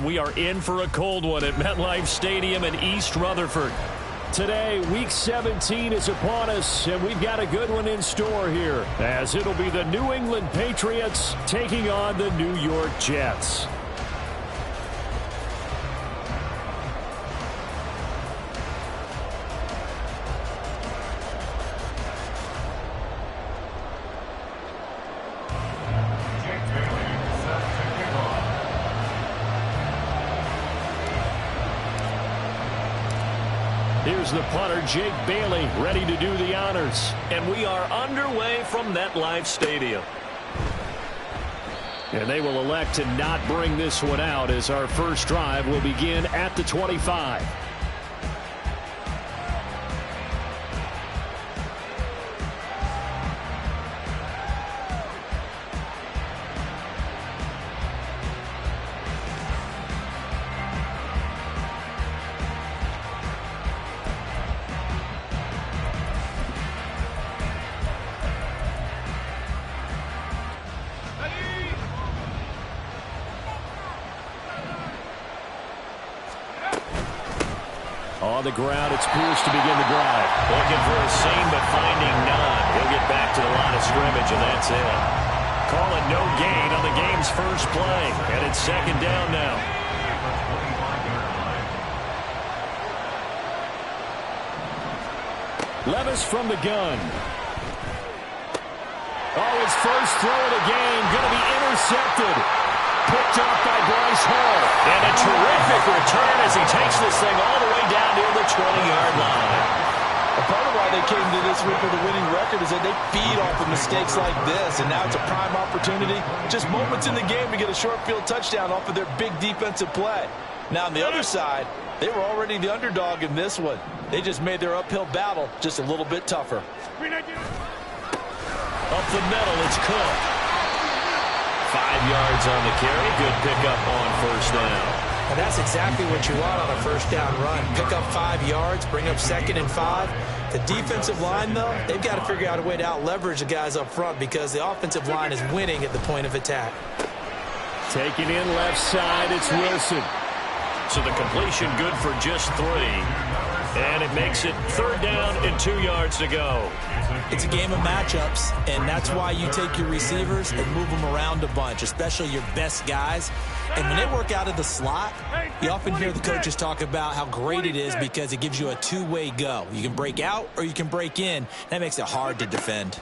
and we are in for a cold one at MetLife Stadium in East Rutherford. Today, Week 17 is upon us, and we've got a good one in store here, as it'll be the New England Patriots taking on the New York Jets. Here's the punter, Jake Bailey, ready to do the honors. And we are underway from MetLife Stadium. And they will elect to not bring this one out as our first drive will begin at the 25. On the ground, it's Pierce to begin the drive. Looking for a seam, but finding none. He'll get back to the line of scrimmage, and that's it. Calling no gain on the game's first play. And it's second down now. Levis from the gun. Oh, his first throw of the game. Going to be intercepted. Picked up by Bryce Hall. And a terrific return as he takes this thing all the way down near the 20-yard line. A part of why they came to this week with a winning record is that they feed off of mistakes like this, and now it's a prime opportunity. Just moments in the game to get a short field touchdown off of their big defensive play. Now on the other side, they were already the underdog in this one. They just made their uphill battle just a little bit tougher. Up the middle, it's Cook. 5 yards on the carry. Good pickup on first down. And that's exactly what you want on a first down run. Pick up 5 yards, bring up 2nd and 5. The defensive line, though, they've got to figure out a way to out-leverage the guys up front because the offensive line is winning at the point of attack. Taking in left side, it's Wilson. So the completion good for just 3. And it makes it 3rd down and 2 yards to go. It's a game of matchups, and that's why you take your receivers and move them around a bunch, especially your best guys. And when they work out of the slot, you often hear the coaches talk about how great it is because it gives you a two-way go. You can break out or you can break in. That makes it hard to defend.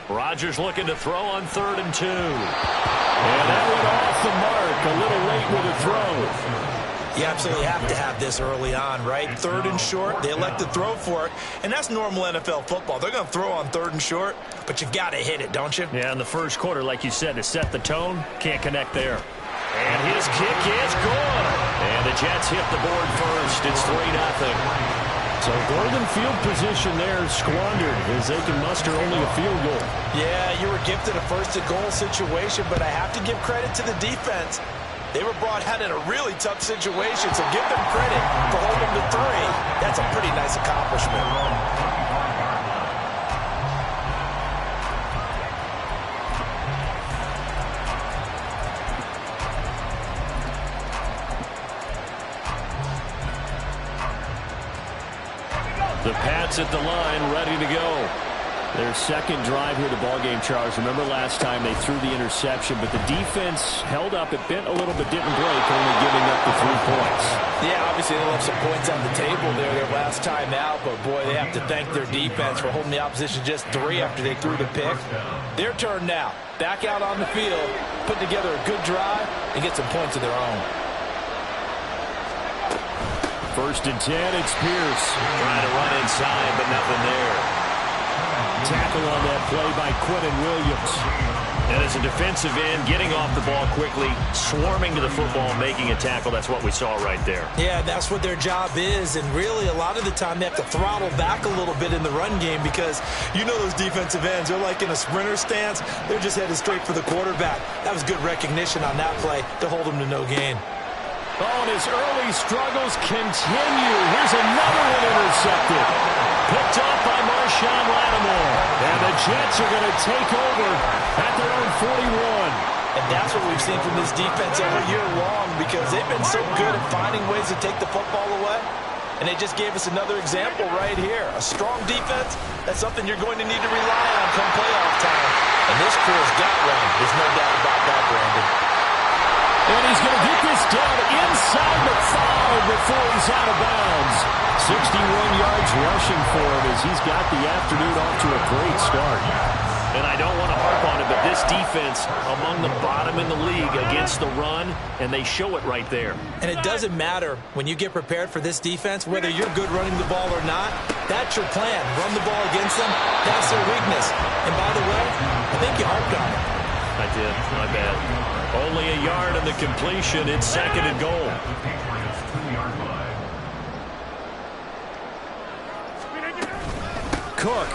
Rodgers looking to throw on 3rd and 2. And that went off the mark, a little late with a throw. You absolutely have to have this early on, right? 3rd and short, they elect to throw for it, and that's normal NFL football. They're going to throw on 3rd and short, but you've got to hit it, don't you? Yeah, in the first quarter, like you said, to set the tone, can't connect there. And his kick is good. And the Jets hit the board first. It's 3-0. So Gordon field position there squandered as they can muster only a field goal. Yeah, you were gifted a first-and-goal situation, but I have to give credit to the defense. They were brought out in a really tough situation, so give them credit for holding the 3. That's a pretty nice accomplishment. The Pats at the line, ready to go. Their second drive here, the ballgame, Charles. Remember last time they threw the interception, but the defense held up. It bent a little but didn't break, only giving up the 3 points. Yeah, obviously they left some points on the table there their last time out, but boy, they have to thank their defense for holding the opposition just 3 after they threw the pick. Their turn now. Back out on the field, put together a good drive, and get some points of their own. 1st and 10, it's Pierce. Trying to run inside, but nothing there. Tackle on that play by Quentin Williams. And as a defensive end, getting off the ball quickly, swarming to the football, making a tackle, that's what we saw right there. Yeah, that's what their job is, and really a lot of the time they have to throttle back a little bit in the run game because you know those defensive ends, they're like in a sprinter stance. They're just headed straight for the quarterback. That was good recognition on that play to hold them to no gain. Oh, and his early struggles continue. Here's another one intercepted. Picked off by Marshawn Lattimore. And the Jets are going to take over at their own 41. And that's what we've seen from this defense all year long, because they've been so good at finding ways to take the football away. And they just gave us another example right here. A strong defense, that's something you're going to need to rely on come playoff time. And this crew has got one. There's no doubt about that, Brandon. And he's going to get this down inside the 5 before he's out of bounds. 61 yards rushing for him as he's got the afternoon off to a great start. And I don't want to harp on it, but this defense among the bottom in the league against the run, and they show it right there. And it doesn't matter when you get prepared for this defense, whether you're good running the ball or not, that's your plan. Run the ball against them, that's their weakness. And by the way, I think you harped on it. I did, my bad. Only a yard on the completion. It's 2nd and goal. Cook.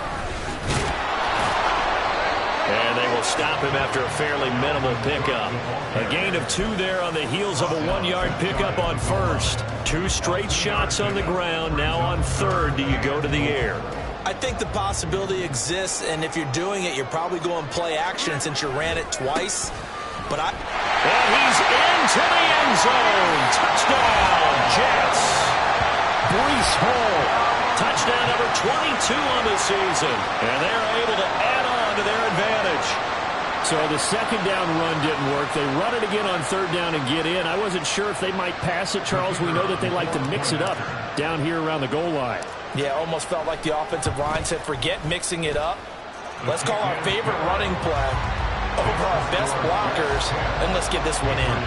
And they will stop him after a fairly minimal pickup. A gain of 2 there on the heels of a 1-yard pickup on first. 2 straight shots on the ground. Now on 3rd, do you go to the air? I think the possibility exists, and if you're doing it, you're probably going play action since you ran it twice. And he's into the end zone. Touchdown, Jets. Breece Hall. Touchdown number 22 on the season. And they're able to add on to their advantage. So the second down run didn't work. They run it again on 3rd down and get in. I wasn't sure if they might pass it, Charles. We know that they like to mix it up down here around the goal line. Yeah, almost felt like the offensive line said, forget mixing it up. Let's call our favorite running play over our best blockers, and let's get this one in.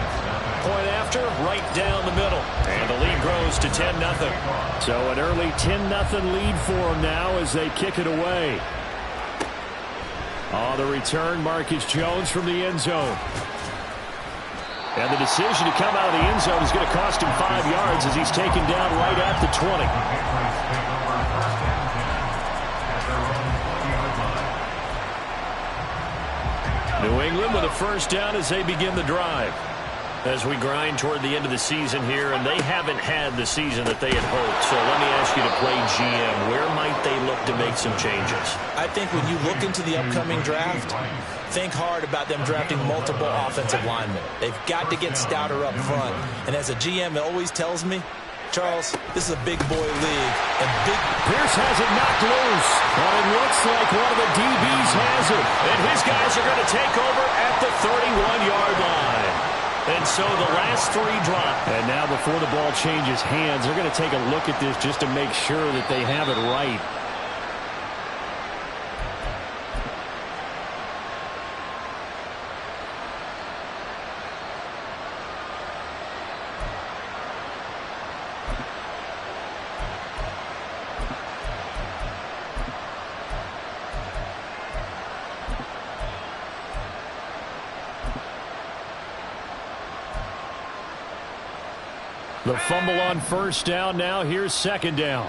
Point after, right down the middle. And the lead grows to 10-0. So an early 10-0 lead for them now as they kick it away. On the return, Marcus Jones from the end zone. And the decision to come out of the end zone is going to cost him 5 yards as he's taken down right at the 20. New England with a first down as they begin the drive. As we grind toward the end of the season here, and they haven't had the season that they had hoped. So let me ask you to play GM. Where might they look to make some changes? I think when you look into the upcoming draft, think hard about them drafting multiple offensive linemen. They've got to get stouter up front. And as a GM, it always tells me, Charles, this is a big boy league. And Pierce has it knocked loose. But it looks like one of the DBs has it. And his guys are going to take over at the 31-yard line. And so the last 3 drop. And now before the ball changes hands, they're going to take a look at this just to make sure that they have it right. The fumble on first down. Now here's 2nd down.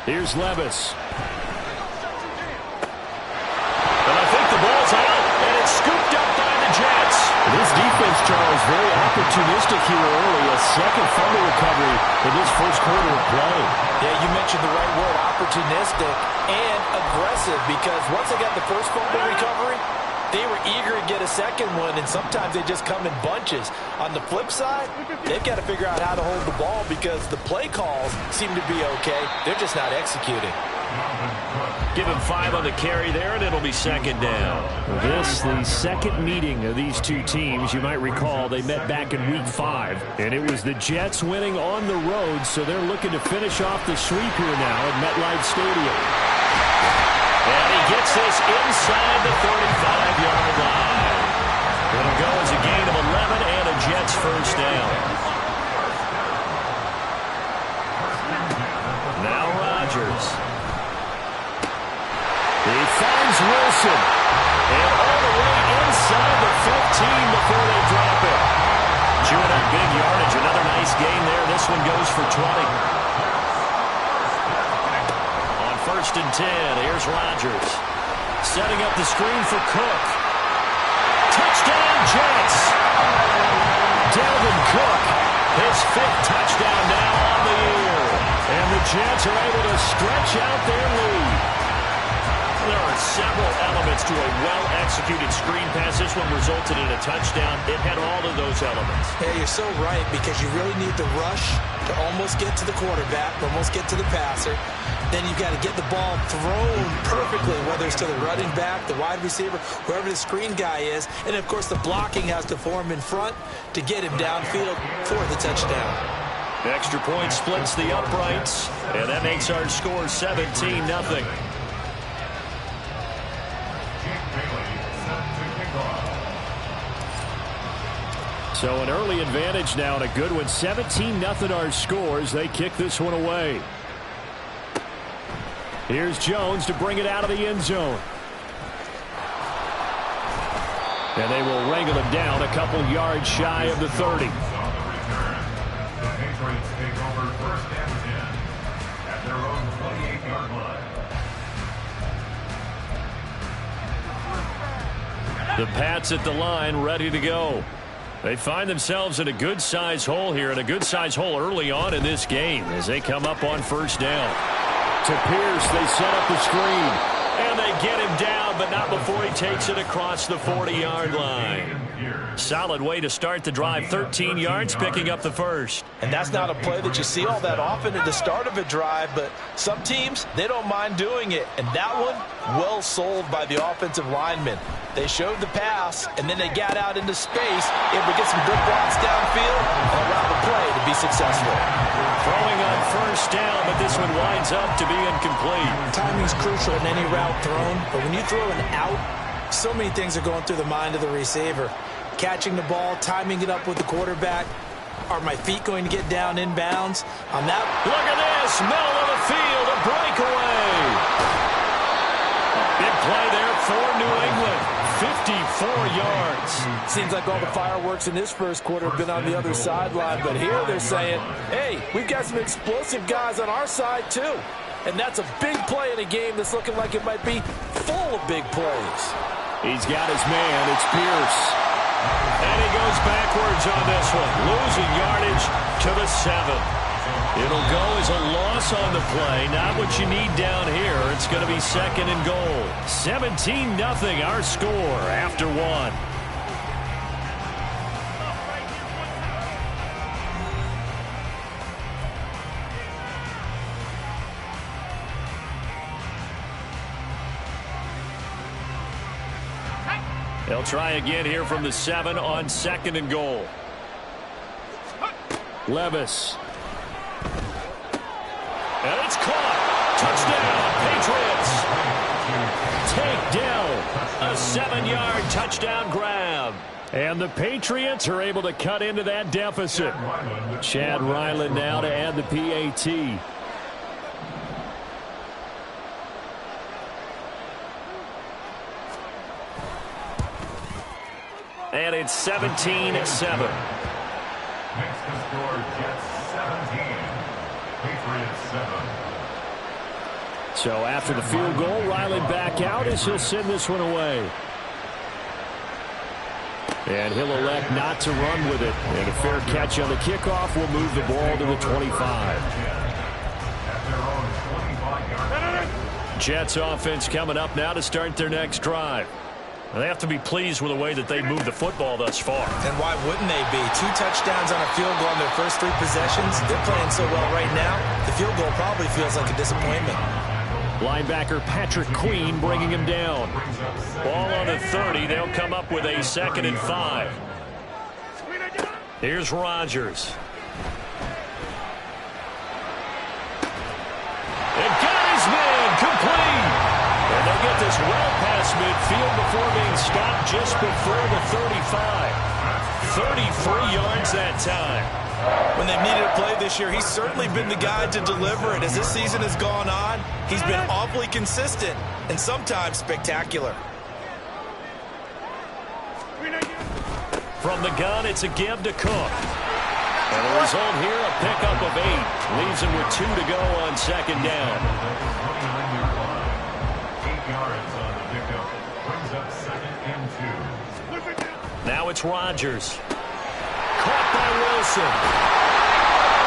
Here's Levis. And I think the ball's out, and it's scooped up by the Jets. This defense, Charles, very opportunistic here early. A second fumble recovery in this first quarter of play. Yeah, you mentioned the right word, opportunistic and aggressive, because once they got the first fumble recovery, they were eager to get a second one, and sometimes they just come in bunches. On the flip side, they've got to figure out how to hold the ball because the play calls seem to be okay. They're just not executing. Give him 5 on the carry there, and it'll be 2nd down. This, the second meeting of these two teams. You might recall they met back in Week 5, and it was the Jets winning on the road, so they're looking to finish off the sweep here now at MetLife Stadium. And he gets this inside the 35-yard line. It'll go as a gain of 11 and a Jets first down. Now Rodgers. He finds Wilson. And all the way inside the 15 before they drop it. Chewing up big yardage. Another nice gain there. This one goes for 20. 1st and 10. Here's Rodgers. Setting up the screen for Cook. Touchdown, Jets. Dalvin Cook. His 5th touchdown now on the year. And the Jets are able to stretch out their lead. There are several elements to a well-executed screen pass. This one resulted in a touchdown. It had all of those elements. Yeah, you're so right, because you really need the rush to almost get to the quarterback, almost get to the passer. Then you've got to get the ball thrown perfectly, whether it's to the running back, the wide receiver, whoever the screen guy is. And, of course, the blocking has to form in front to get him downfield for the touchdown. Extra point splits the uprights, and that makes our score 17-0. So an early advantage now and a good one. 17-0 our scores. They kick this one away. Here's Jones to bring it out of the end zone. And they will wrangle him down a couple yards shy of the 30. The Pats at the line, ready to go. They find themselves in a good-sized hole here, and a good-sized hole early on in this game as they come up on first down. To Pierce, they set up the screen. And they get him down, but not before he takes it across the 40-yard line. Solid way to start the drive. 13 yards, picking up the first. And that's not a play that you see all that often at the start of a drive, but some teams, they don't mind doing it. And that one, well sold by the offensive lineman. They showed the pass, and then they got out into space, able to get some good blocks downfield and allow the play to be successful. Throwing on first down, but this one winds up to be incomplete. Timing's crucial in any route thrown, but when you throw an out, so many things are going through the mind of the receiver. Catching the ball, timing it up with the quarterback. Are my feet going to get down inbounds? On that, look at this, middle of the field, a breakaway. Big play there for New England. 54 yards. Seems like all the fireworks in this first quarter have been on the other sideline, but here they're saying, hey, we've got some explosive guys on our side too. And that's a big play in a game that's looking like it might be full of big plays. He's got his man. It's Pierce. And he goes backwards on this one, losing yardage to the 7. It'll go as a loss on the play. Not what you need down here. It's going to be second and goal. 17-0 our score after one. They'll try again here from the 7 on second and goal. Levis. And it's caught. Touchdown, Patriots. Take down. A 7-yard touchdown grab. And the Patriots are able to cut into that deficit. Chad Ryland now to add the PAT. And it's 17-7. Makes the score Jets 17. Patriots 7. So after the field goal, Ryland back out as he'll send this one away. And he'll elect not to run with it. And a fair catch on the kickoff will move the ball to the 25. Jets offense coming up now to start their next drive. They have to be pleased with the way that they moved the football thus far. and why wouldn't they be? 2 touchdowns on a field goal on their first 3 possessions. They're playing so well right now, the field goal probably feels like a disappointment. Linebacker Patrick Queen bringing him down. Ball on the 30. They'll come up with a 2nd and 5. Here's Rodgers. And got his man complete. And they get this well past midfield before being stopped just before the 35. 33 yards that time. When they've needed a play this year, he's certainly been the guy to deliver it. As this season has gone on, he's been awfully consistent and sometimes spectacular. From the gun, it's a give to Cook. And the result here, a pickup of 8. Leaves him with 2 to go on second down. 8 yards on the pickup. Brings up 2nd and 2. Now it's Rodgers. Caught by Wilson.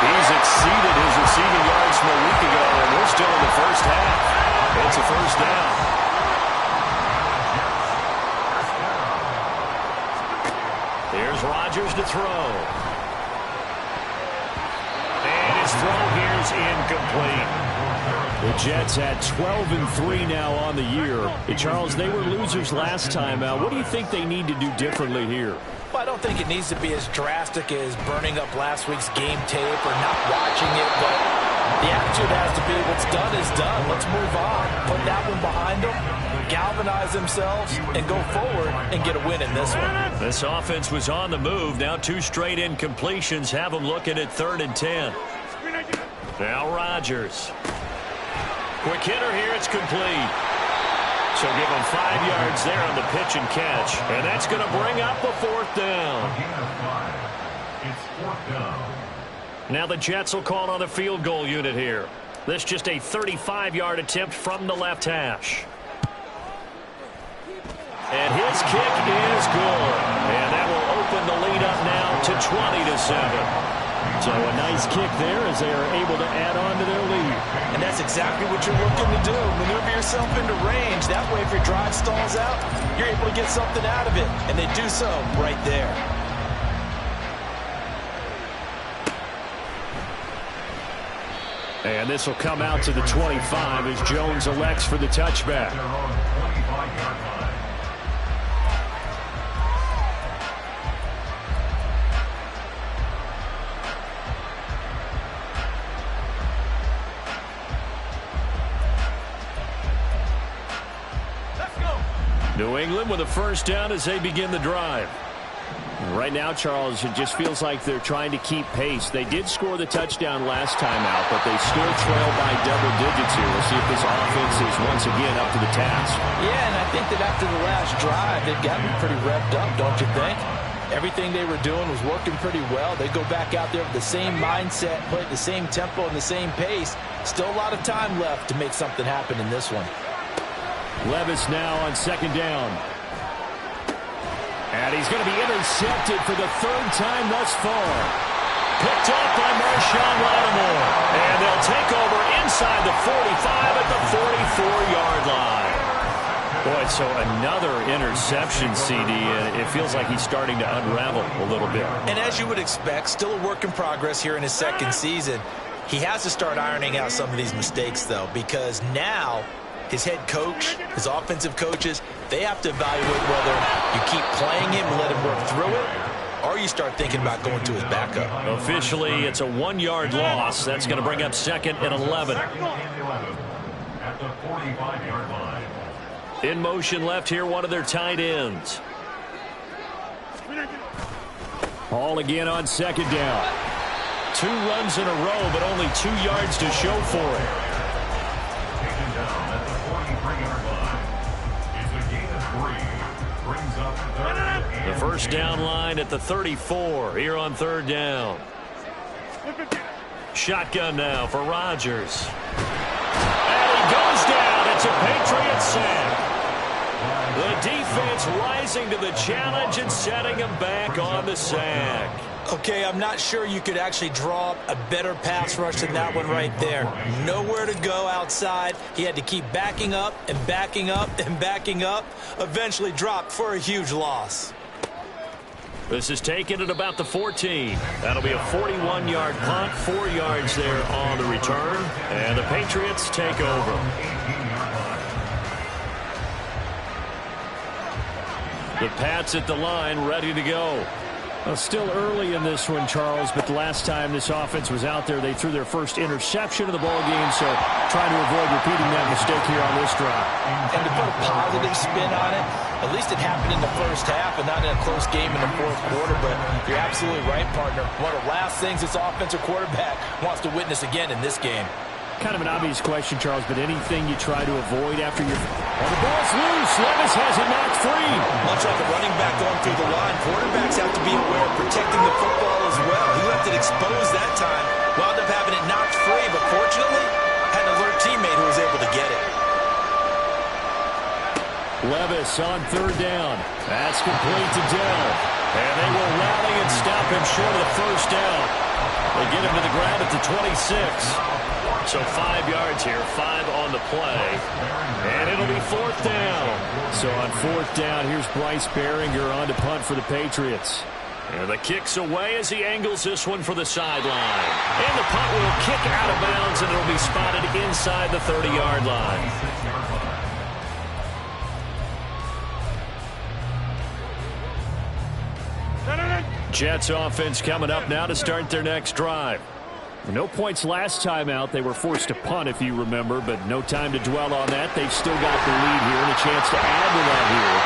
He's exceeded his receiving yards from a week ago, and we're still in the first half. It's a first down. Rodgers to throw. And his throw here is incomplete. The Jets at 12-3 now on the year. Hey, Charles, they were losers last time out. What do you think they need to do differently here? Well, I don't think it needs to be as drastic as burning up last week's game tape or not watching it, but the attitude has to be what's done is done. Let's move on. Put that one behind them, galvanize themselves, and go forward and get a win in this one. This offense was on the move. Now 2 straight incompletions have them looking at 3rd and 10. Now Rodgers. Quick hitter here, it's complete. So give him 5 yards there on the pitch and catch. And that's going to bring up a 4th down. It's 4th down. Now the Jets will call on a field goal unit here. This just a 35-yard attempt from the left hash. And his kick is good. And that will open the lead up now to 20-7. So a nice kick there as they are able to add on to their lead. And that's exactly what you're looking to do. Maneuver yourself into range. That way, if your drive stalls out, you're able to get something out of it. And they do so right there. And this will come out to the 25 as Jones elects for the touchback. They're on the 25-yard line. New England with a 1st down as they begin the drive. Right now, Charles, it just feels like they're trying to keep pace. They did score the touchdown last time out, but they still trail by double digits here. We'll see if this offense is once again up to the task. Yeah, and I think that after the last drive, they've got to be pretty revved up, don't you think? Everything they were doing was working pretty well. They go back out there with the same mindset, play at the same tempo and the same pace. Still a lot of time left to make something happen in this one. Levis now on 2nd down. And he's going to be intercepted for the 3rd time thus far. Picked up by Marshawn Lattimore. And they'll take over inside the 45 at the 44-yard line. Boy, so another interception, CD, and it feels like he's starting to unravel a little bit. And as you would expect, still a work in progress here in his 2nd season. He has to start ironing out some of these mistakes, though, because now his head coach, his offensive coaches, they have to evaluate whether you keep playing him and let him work through it, or you start thinking about going to his backup. Officially, it's a 1-yard loss. That's going to bring up 2nd and 11. 2nd and 11 at the 45-yard line. In motion left here, one of their tight ends. Hall again on 2nd down. 2 runs in a row, but only 2 yards to show for it. Taken down at the 43-yard line. It's a gain of 3. Brings up 3rd and The 1st down line at the 34 here on 3rd down. Shotgun now for Rodgers. And he goes down. It's a Patriot sack. The defense rising to the challenge and setting him back on the sack. Okay, I'm not sure you could actually draw up a better pass rush than that one right there. Nowhere to go outside. He had to keep backing up and backing up and backing up. Eventually dropped for a huge loss. This is taken at about the 14. That'll be a 41-yard punt, 4 yards there on the return. And the Patriots take over. The Pats at the line, ready to go. Well, still early in this one, Charles, but the last time this offense was out there, they threw their first interception of the ball game, so trying to avoid repeating that mistake here on this drive. And to put a positive spin on it, at least it happened in the 1st half and not in a close game in the 4th quarter, but you're absolutely right, partner. One of the last things this offensive quarterback wants to witness again in this game. Kind of an obvious question, Charles, but anything you try to avoid after your... Oh, the ball's loose. Levis has it knocked free. Much like a running back going through the line, quarterbacks have to be aware of protecting the football as well. He left it exposed that time, wound up having it knocked free, but fortunately, had an alert teammate who was able to get it. Levis on 3rd down. That's complete to Dell. And they will rally and stop him short of the 1st down. They get him to the ground at the 26. So 5 yards here, 5 on the play. And it'll be 4th down. So on 4th down, here's Bryce Behringer on to punt for the Patriots. And the kick's away as he angles this one for the sideline. And the punt will kick out of bounds, and it'll be spotted inside the 30-yard line. Jets offense coming up now to start their next drive. No points last time out. They were forced to punt, if you remember, but no time to dwell on that. They've still got the lead here and a chance to add to that here.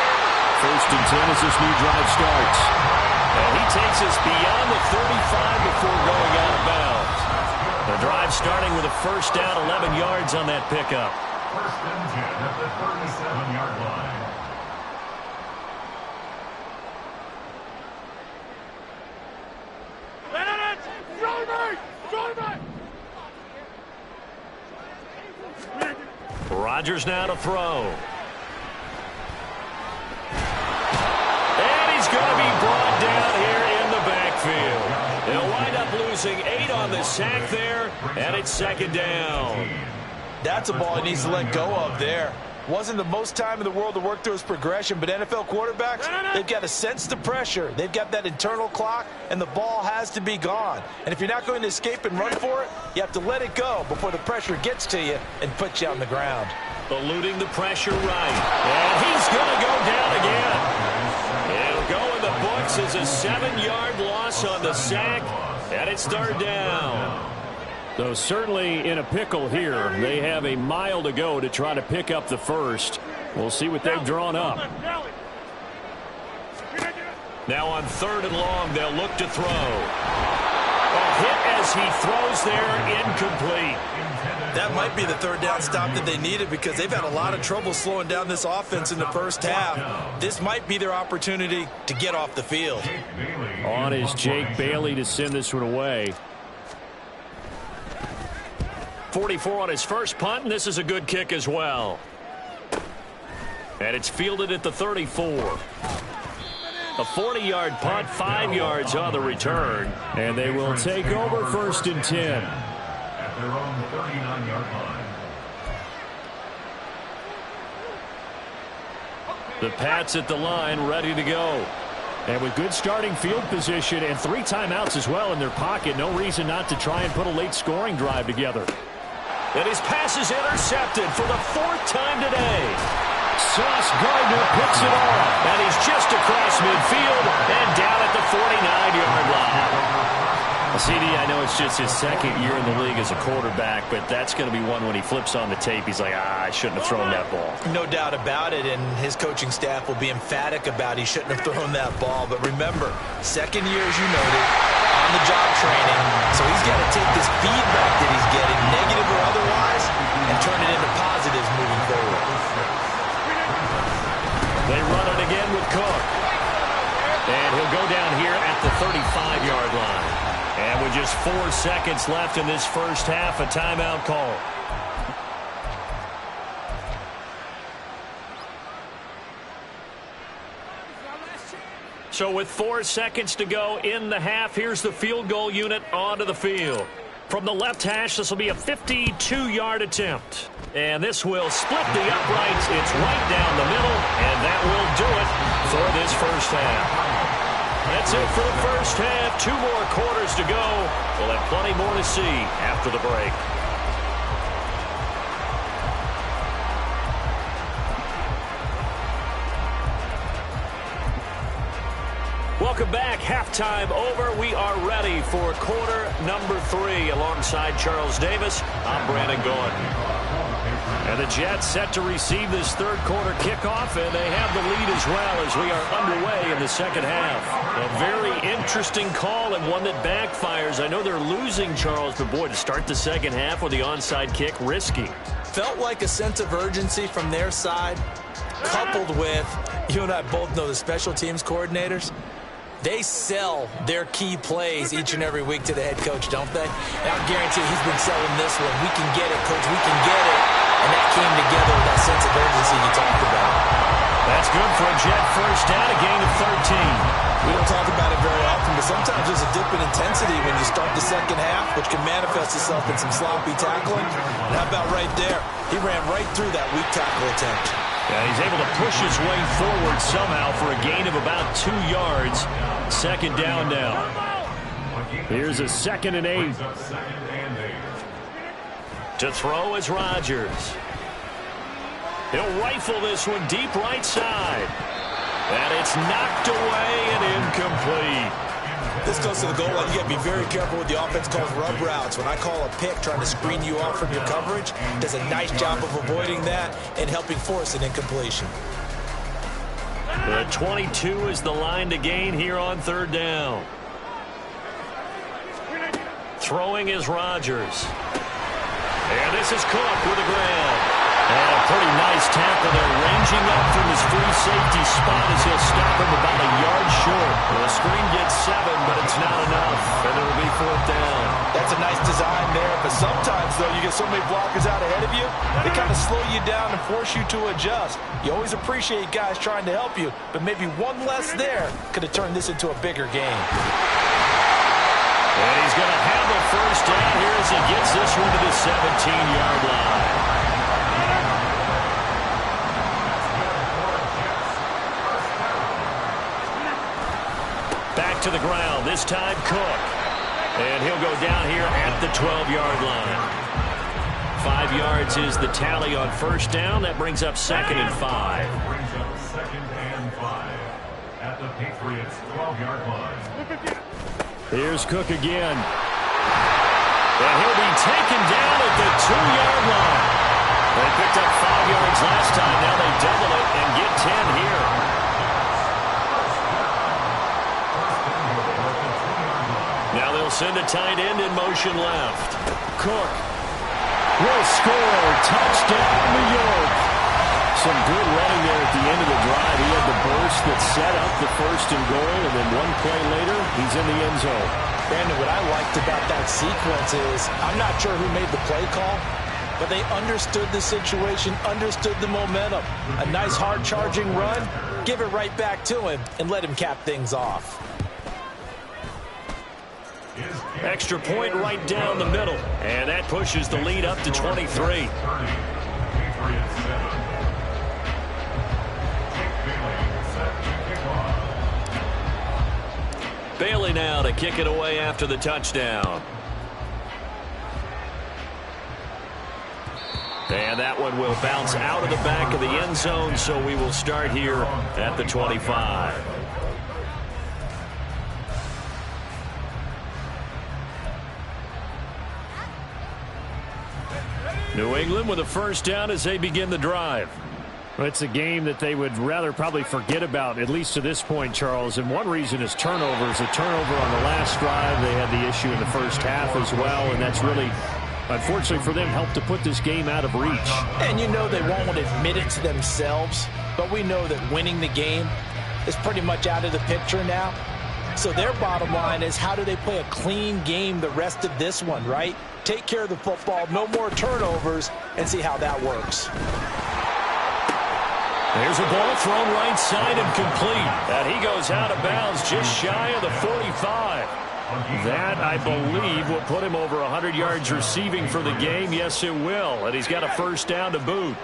1st and 10 as this new drive starts. And he takes us beyond the 35 before going out of bounds. The drive starting with a 1st down, 11 yards on that pickup. 1st and 10 at the 37-yard line. Rodgers now to throw. And he's going to be brought down here in the backfield. They'll wind up losing 8 on the sack there, and it's 2nd down. That's a ball he needs to let go of there. Wasn't the most time in the world to work through his progression, but NFL quarterbacks, they've got to sense the pressure. They've got that internal clock, and the ball has to be gone. And if you're not going to escape and run for it, you have to let it go before the pressure gets to you and puts you on the ground. Eluding the pressure right. And he's going to go down again. It'll go in the books as a 7-yard loss on the sack, and it's 3rd down. So certainly in a pickle here. They have a mile to go to try to pick up the first. We'll see what they've drawn up. Now on 3rd and long, they'll look to throw. A hit as he throws there, incomplete. That might be the 3rd down stop that they needed because they've had a lot of trouble slowing down this offense in the first half. This might be their opportunity to get off the field. On is Jake Bailey to send this one away. 44 on his first punt, and this is a good kick as well. And it's fielded at the 34. A 40-yard punt, 5 yards on the return. And they will take over 1st and 10. At their own 39-yard line. The Pats at the line, ready to go. And with good starting field position and 3 timeouts as well in their pocket, no reason not to try and put a late scoring drive together. And his pass is intercepted for the 4th time today. Sauce Gardner picks it off. And he's just across midfield and down at the 49-yard line. CD, I know it's just his 2nd year in the league as a quarterback, but that's going to be one when he flips on the tape. He's like, I shouldn't have thrown that ball. No doubt about it, and his coaching staff will be emphatic about he shouldn't have thrown that ball. But remember, 2nd year, as you noted, on-the-job training, so he's got to take this feedback that he's getting, negative or otherwise, and turn it into positives moving forward. They run it again with Cook. And he'll go down here at the 35-yard line. And with just 4 seconds left in this first half, a timeout call. So with 4 seconds to go in the half, here's the field goal unit onto the field. From the left hash, this will be a 52-yard attempt. And this will split the uprights. It's right down the middle, and that will do it for this first half. That's it for the first half. 2 more quarters to go. We'll have plenty more to see after the break. Welcome back. Halftime over. We are ready for quarter number 3. Alongside Charles Davis, I'm Brandon Gordon. And the Jets set to receive this 3rd quarter kickoff, and they have the lead as well as we are underway in the 2nd half. A very interesting call and one that backfires. I know they're losing, Charles, but boy, to start the 2nd half with the onside kick, risky. Felt like a sense of urgency from their side, coupled with, you and I both know the special teams coordinators. They sell their key plays each and every week to the head coach, don't they? And I guarantee he's been selling this one. We can get it, coach. We can get it. And that came together with that sense of urgency you talked about. That's good for a Jet first down, a gain of 13. We don't talk about it very often, but sometimes there's a dip in intensity when you start the 2nd half, which can manifest itself in some sloppy tackling. And how about right there? He ran right through that weak tackle attempt. Yeah, he's able to push his way forward somehow for a gain of about 2 yards. Second down now. Here's a 2nd and 8. To throw is Rodgers. He'll rifle this one deep right side. And it's knocked away and incomplete. This goes to the goal line. You got to be very careful with the offense calls rub routes. When I call a pick trying to screen you off from your coverage, does a nice job of avoiding that and helping force an incompletion. The 22 is the line to gain here on 3rd down. Throwing is Rodgers. And this is Cook with the ground. And a pretty nice tackle there, ranging up from his free safety spot as he'll stop him about a yard short. Well, the screen gets 7, but it's not enough, and it'll be 4th down. That's a nice design there, but sometimes, though, you get so many blockers out ahead of you, they kind of slow you down and force you to adjust. You always appreciate guys trying to help you, but maybe one less there could have turned this into a bigger game. And he's going to have a 1st down here as he gets this one to the 17-yard line. Back to the ground, this time Cook. And he'll go down here at the 12-yard line. 5 yards is the tally on 1st down. That brings up 2nd and 5. Brings up 2nd and 5 at the Patriots 12-yard line. Here's Cook again. And he'll be taken down at the 2-yard line. They picked up 5 yards last time. Now they double it and get 10 here. Now they'll send a tight end in motion left. Cook will score. Touchdown, New York. Some good running there at the end of the drive. He had the burst that set up the 1st and goal, and then one play later, he's in the end zone. Brandon, what I liked about that sequence is I'm not sure who made the play call, but they understood the situation, understood the momentum. A nice hard-charging run, give it right back to him, and let him cap things off. Extra point right down the middle. And that pushes the lead up to 23. Bailey now to kick it away after the touchdown. And that one will bounce out of the back of the end zone, so we will start here at the 25. New England with a 1st down as they begin the drive. Well, it's a game that they would rather probably forget about, at least to this point, Charles. And one reason is turnovers. A turnover on the last drive. They had the issue in the 1st half as well, and that's really, unfortunately for them, helped to put this game out of reach. And you know they won't admit it to themselves, but we know that winning the game is pretty much out of the picture now. So their bottom line is, how do they play a clean game the rest of this one, right? Take care of the football, no more turnovers, and see how that works. There's a ball thrown right side and complete. And he goes out of bounds just shy of the 45. That, I believe, will put him over 100 yards receiving for the game. Yes, it will. And he's got a 1st down to boot.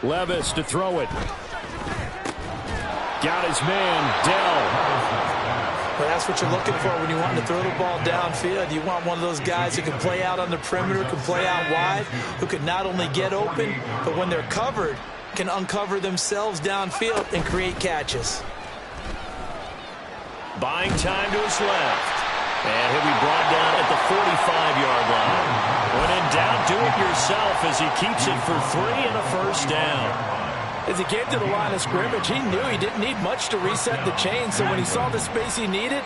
Levis to throw it. Got his man, Dell. But that's what you're looking for when you want to throw the ball downfield. You want one of those guys who can play out on the perimeter, can play out wide, who can not only get open, but when they're covered, can uncover themselves downfield and create catches. Buying time to his left. And he'll be brought down at the 45-yard line. When in doubt, do it yourself as he keeps it for 3 and a 1st down. As he came to the line of scrimmage, he knew he didn't need much to reset the chain, so when he saw the space he needed,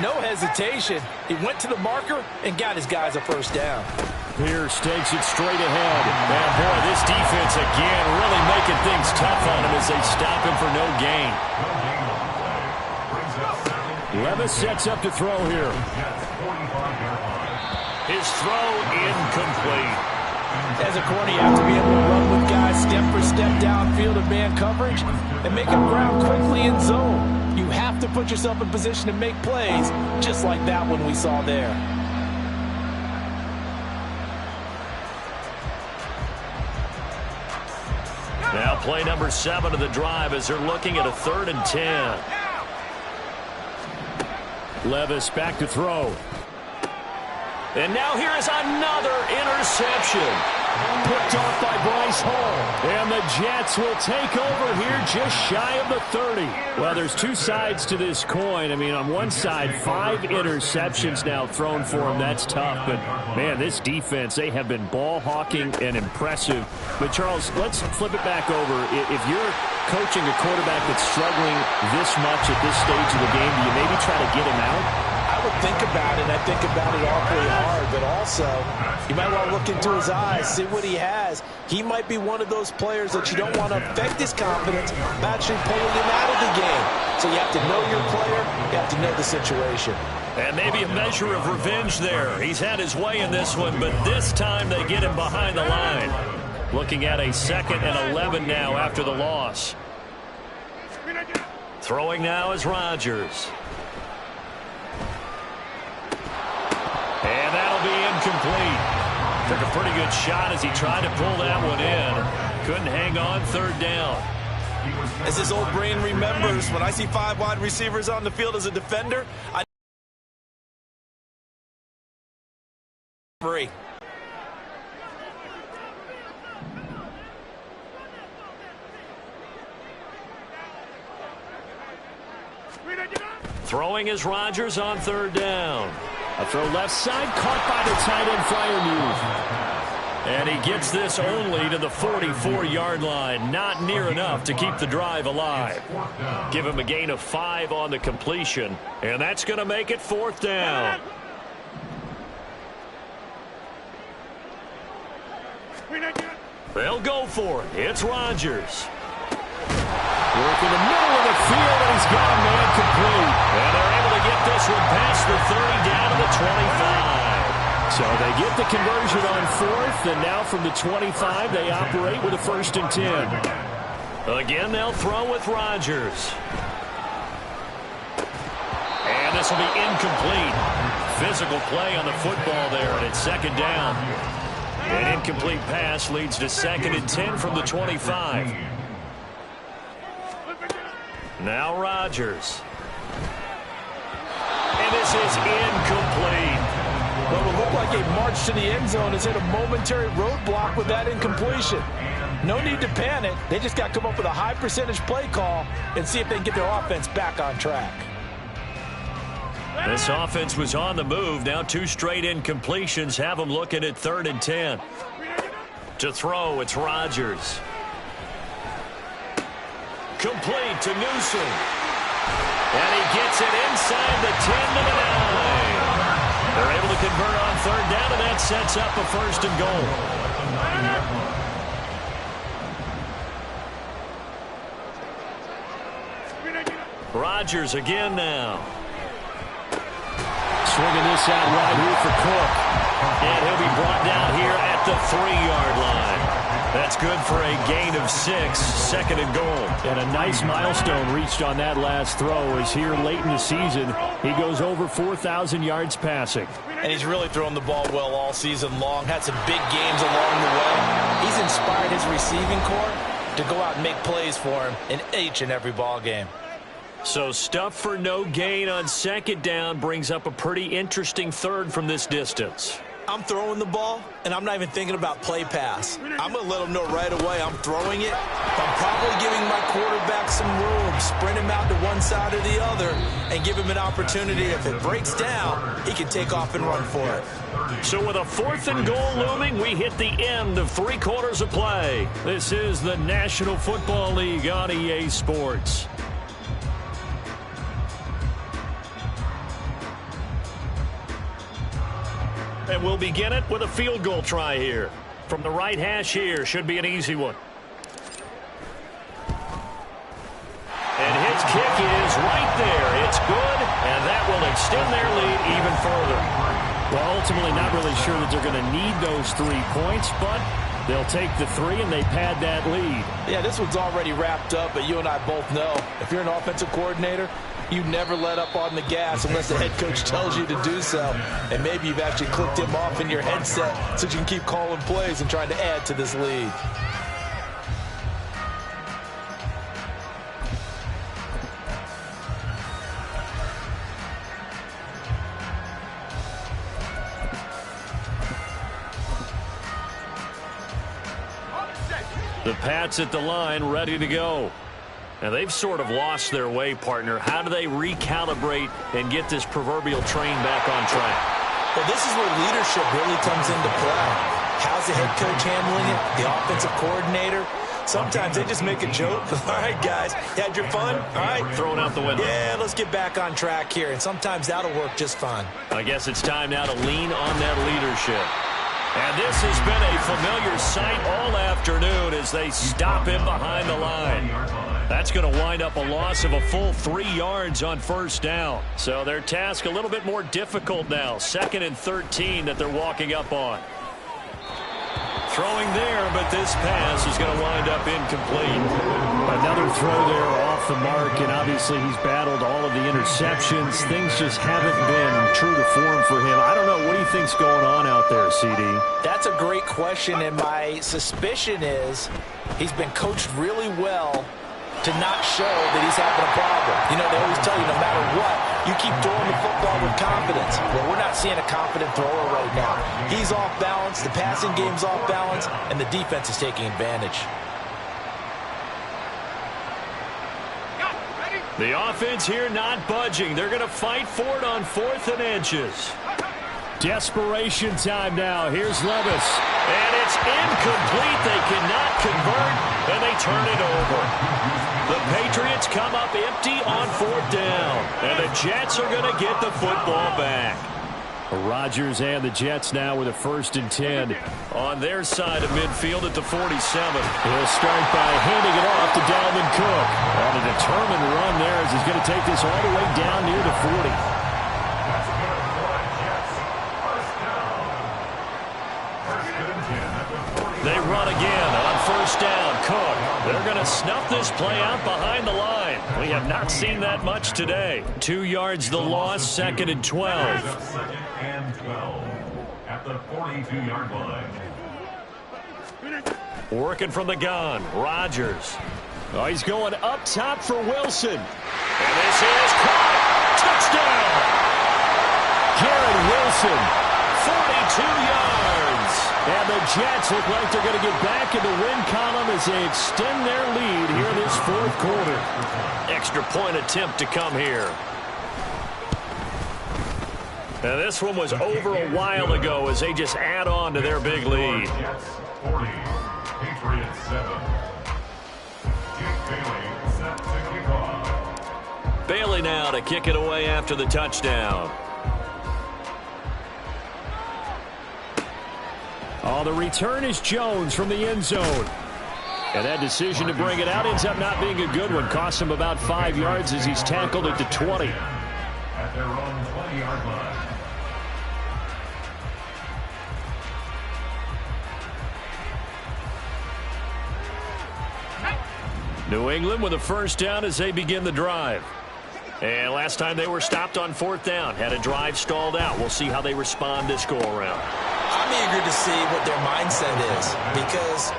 no hesitation. He went to the marker and got his guys a 1st down. Pierce takes it straight ahead. And boy, this defense again really making things tough on him as they stop him for no gain. Levis sets up to throw here. His throw incomplete. As a corner, you have to be able to run with guys step for step downfield in man coverage and make them ground quickly in zone. You have to put yourself in position to make plays, just like that one we saw there. Play number 7 of the drive as they're looking at a 3rd and 10. Levis back to throw. And now here is another interception. Picked off by Bryce Hall. And the Jets will take over here just shy of the 30. Well, there's two sides to this coin. I mean, on one side, 5 interceptions now thrown for him. That's tough. But, man, this defense, they have been ball hawking and impressive. But, Charles, let's flip it back over. If you're coaching a quarterback that's struggling this much at this stage of the game, do you maybe try to get him out? I would think about it. I think about it awfully hard, but also you might want to look into his eyes, see what he has. He might be one of those players that you don't want to affect his confidence by actually pulling him out of the game. So you have to know your player. You have to know the situation. And maybe a measure of revenge there. He's had his way in this one, but this time they get him behind the line. Looking at a 2nd and 11 now after the loss. Throwing now is Rodgers. And that'll be incomplete. Took a pretty good shot as he tried to pull that one in. Couldn't hang on 3rd down. As his old brain remembers, when I see 5 wide receivers on the field as a defender, I free. Throwing is Rodgers on 3rd down. A throw left side, caught by the tight end Freiermuth. And he gets this only to the 44-yard line. Not near enough to keep the drive alive. Give him a gain of 5 on the completion. And that's going to make it 4th down. They'll go for it. It's Rodgers. Work in the middle of the field, and he's got a man complete. And they're able to get this one past the 30 down to the 25. So they get the conversion on 4th, and now from the 25, they operate with a 1st and 10. Again, they'll throw with Rodgers. And this will be incomplete. Physical play on the football there, and it's 2nd down. An incomplete pass leads to 2nd and 10 from the 25. Now Rodgers. And this is incomplete. Well, it looked like a march to the end zone has hit a momentary roadblock with that incompletion. No need to panic. They just got to come up with a high percentage play call and see if they can get their offense back on track. This offense was on the move. Now 2 straight incompletions have them looking at 3rd and 10. To throw, it's Rodgers. Complete to Newsom. And he gets it inside the 10 to the 9. They're able to convert on 3rd down, and that sets up a 1st and goal. Rodgers again now. Swinging this out right here for Cook. And he'll be brought down here at the 3-yard line. That's good for a gain of 6, 2nd and goal. And a nice milestone reached on that last throw as here late in the season, he goes over 4,000 yards passing. And he's really thrown the ball well all season long. Had some big games along the way. He's inspired his receiving corps to go out and make plays for him in each and every ball game. So stuff for no gain on 2nd down brings up a pretty interesting 3rd from this distance. I'm throwing the ball, and I'm not even thinking about play pass. I'm going to let him know right away I'm throwing it. I'm probably giving my quarterback some room, sprint him out to one side or the other, and give him an opportunity. If it breaks down, he can take off and run for it. So with a 4th and goal looming, we hit the end of 3 quarters of play. This is the National Football League on EA Sports. And we'll begin it with a field goal try here. From the right hash here, should be an easy one. And his kick is right there. It's good, and that will extend their lead even further. Well, ultimately not really sure that they're going to need those 3 points, but they'll take the 3 and they pad that lead. Yeah, this one's already wrapped up, but you and I both know if you're an offensive coordinator, you never let up on the gas unless the head coach tells you to do so. And maybe you've actually clicked him off in your headset so you can keep calling plays and trying to add to this lead. The Pats at the line, ready to go. And they've sort of lost their way, partner. How do they recalibrate and get this proverbial train back on track? Well, this is where leadership really comes into play. How's the head coach handling it? The offensive coordinator? Sometimes they just make a joke. All right, guys, you had your fun? All right. Thrown out the window. Yeah, let's get back on track here. And sometimes that'll work just fine. I guess it's time now to lean on that leadership. And this has been a familiar sight all afternoon as they stop him behind the line. That's going to wind up a loss of a full 3 yards on first down. So their task a little bit more difficult now. 2nd and 13 that they're walking up on. Throwing there, but this pass is going to wind up incomplete. Another throw there off the mark, and obviously he's battled all of the interceptions. Things just haven't been true to form for him. I don't know. What do you think's going on out there, CD? That's a great question, and my suspicion is he's been coached really well to not show that he's having a problem. You know, they always tell you no matter what, you keep throwing the football with confidence. Well, we're not seeing a confident thrower right now. He's off balance, the passing game's off balance, and the defense is taking advantage. The offense here not budging. They're going to fight for it on 4th and inches. Desperation time now. Here's Levis. And it's incomplete. They cannot convert, and they turn it over. The Patriots come up empty on 4th down, and the Jets are going to get the football back. Rodgers and the Jets now with a 1st and 10 on their side of midfield at the 47. He'll start by handing it off to Dalvin Cook. On a determined run there as he's going to take this all the way down near the 40. They run again on 1st down. Cook. They're going to snuff this play out behind the line. We have not seen that much today. 2 yards the loss, 2nd and 12. 2nd and 12 at the 42-yard line. Working from the gun. Rodgers. Oh, he's going up top for Wilson. And this is caught. Touchdown. Garrett Wilson. 42 yards. And the Jets look like they're going to get back in the win column as they extend their lead here in this 4th quarter. Extra point attempt to come here. Now this one was over a while ago as they just add on to their big lead. Jets 40, Patriots 7. Jake Bailey set to kick off. Bailey now to kick it away after the touchdown. Oh, the return is Jones from the end zone. And that decision to bring it out ends up not being a good one. Costs him about 5 yards as he's tackled at the 20. At their own 20-yard line. New England with a 1st down as they begin the drive. And last time they were stopped on 4th down. Had a drive stalled out. We'll see how they respond this go-around. I'm eager to see what their mindset is because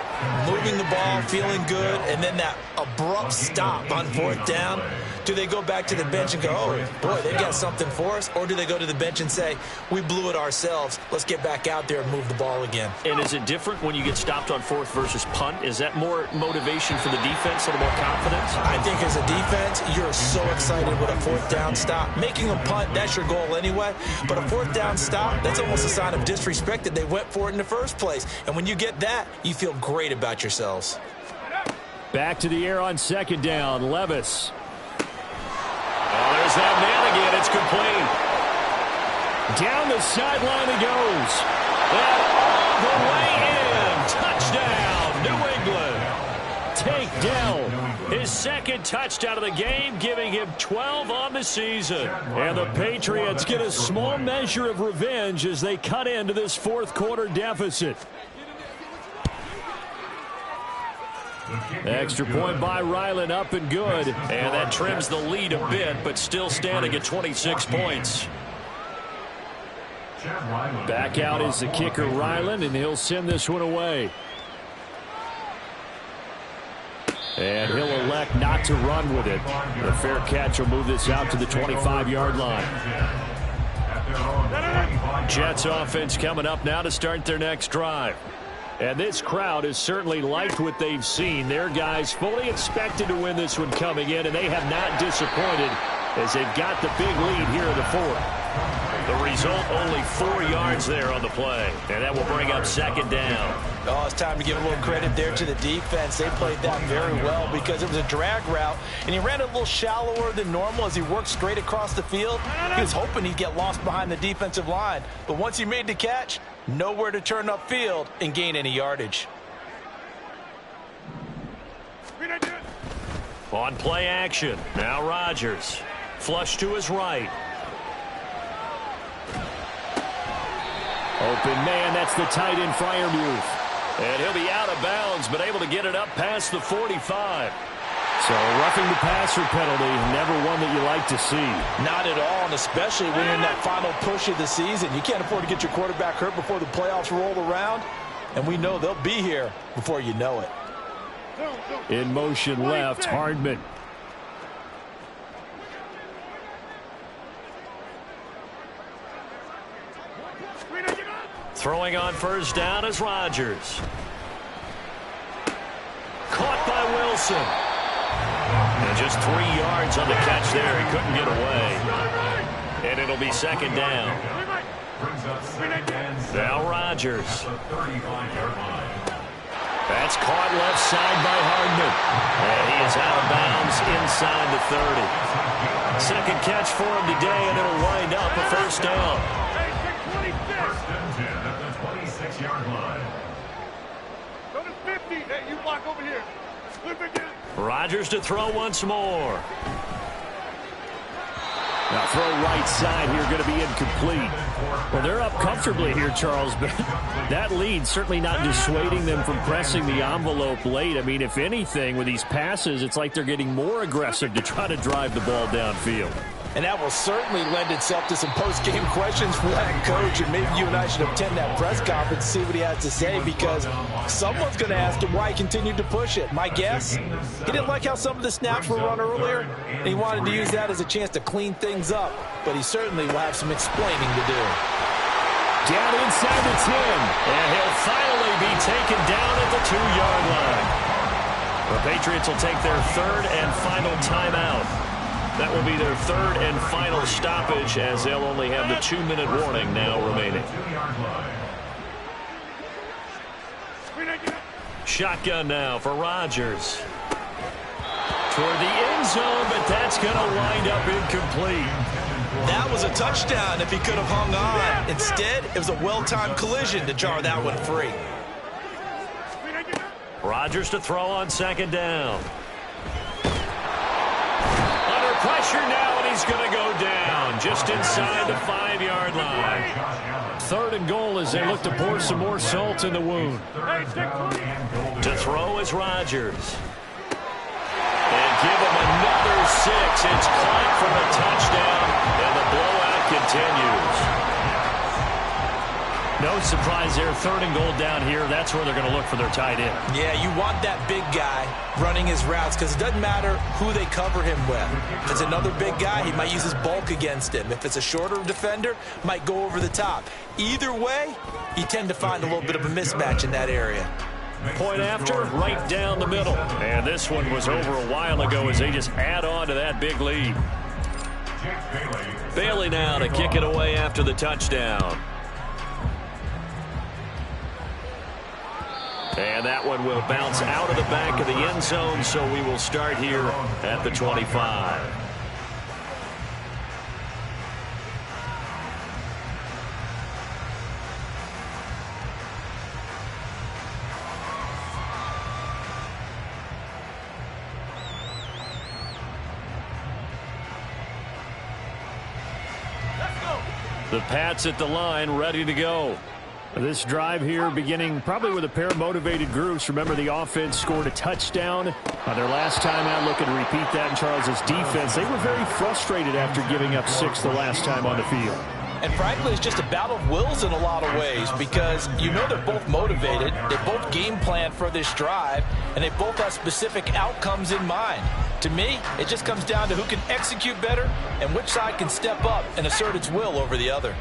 moving the ball, feeling good, and then that abrupt stop on 4th down, do they go back to the bench and go, oh, boy, they got something for us? Or do they go to the bench and say, we blew it ourselves. Let's get back out there and move the ball again. And is it different when you get stopped on 4th versus punt? Is that more motivation for the defense, a little more confidence? I think as a defense, you're so excited with a 4th down stop. Making a punt, that's your goal anyway. But a 4th down stop, that's almost a sign of disrespect that they went for it in the first place. And when you get that, you feel great about yourselves. Back to the air on 2nd down. Levis. Oh, there's that man again. It's complete. Down the sideline he goes. And all the way in. Touchdown, New England. Take Dell. His 2nd touchdown of the game, giving him 12 on the season. And the Patriots get a small measure of revenge as they cut into this 4th quarter deficit. Extra point by Ryland, up and good. And that trims the lead a bit, but still standing at 26 points. Back out is the kicker, Ryland, and he'll send this one away. And he'll elect not to run with it. The fair catch will move this out to the 25-yard line. Jets offense coming up now to start their next drive. And this crowd has certainly liked what they've seen. Their guys fully expected to win this one coming in, and they have not disappointed as they've got the big lead here in the fourth. The result, only 4 yards there on the play, and that will bring up second down. Oh, it's time to give a little credit there to the defense. They played that very well because it was a drag route, and he ran a little shallower than normal as he worked straight across the field. He was hoping he'd get lost behind the defensive line, but once he made the catch, nowhere to turn upfield and gain any yardage. On play action, now Rodgers. Flush to his right. Open man, that's the tight end Freiermuth. And he'll be out of bounds, but able to get it up past the 45. So roughing the passer penalty, never one that you like to see. Not at all, and especially when you're in that final push of the season. You can't afford to get your quarterback hurt before the playoffs roll around, and we know they'll be here before you know it. In motion left, Hardman. Throwing on first down is Rodgers. Caught by Wilson. And just 3 yards on the catch there. He couldn't get away. And it'll be second down. Now Rodgers. That's caught left side by Hardman. And he is out of bounds inside the 30. Second catch for him today, and it'll wind up a first down. First and 10 at the 26-yard line. Go to 50. Hey, you block over here. Flip again. Rodgers to throw once more. Now throw right side here, going to be incomplete. Well, they're up comfortably here, Charles, but that lead certainly not dissuading them from pressing the envelope late. I mean, if anything, with these passes, it's like they're getting more aggressive to try to drive the ball downfield. And that will certainly lend itself to some post-game questions for that coach. And maybe you and I should attend that press conference to see what he has to say, because someone's going to ask him why he continued to push it. My guess, he didn't like how some of the snaps were run earlier, and he wanted to use that as a chance to clean things up. But he certainly will have some explaining to do. Down inside the 10. And he'll finally be taken down at the 2-yard line. The Patriots will take their third and final timeout. That will be their third and final stoppage, as they'll only have the 2-minute warning now remaining. Shotgun now for Rodgers. Toward the end zone, but that's going to wind up incomplete. That was a touchdown if he could have hung on. Instead, it was a well-timed collision to jar that one free. Rodgers to throw on second down. Pressure now, and he's going to go down just inside the 5-yard line. Third and goal as they look to pour some more salt in the wound. To throw is Rodgers. And give him another 6. It's caught for a touchdown, and the blowout continues. No surprise there. Third and goal down here. That's where they're going to look for their tight end. Yeah, you want that big guy running his routes, because it doesn't matter who they cover him with. If it's another big guy, he might use his bulk against him. If it's a shorter defender, might go over the top. Either way, you tend to find a little bit of a mismatch in that area. Point after, right down the middle. And this one was over a while ago as they just add on to that big lead. Bailey now to kick it away after the touchdown. And that one will bounce out of the back of the end zone, so we will start here at the 25. The Pats at the line, ready to go. This drive here beginning probably with a pair of motivated groups. Remember, the offense scored a touchdown on their last time out. Looking to repeat that in Charles's defense. They were very frustrated after giving up 6 the last time on the field. And frankly, it's just a battle of wills in a lot of ways, because you know they're both motivated, they both game plan for this drive, and they both have specific outcomes in mind. To me, it just comes down to who can execute better and which side can step up and assert its will over the other.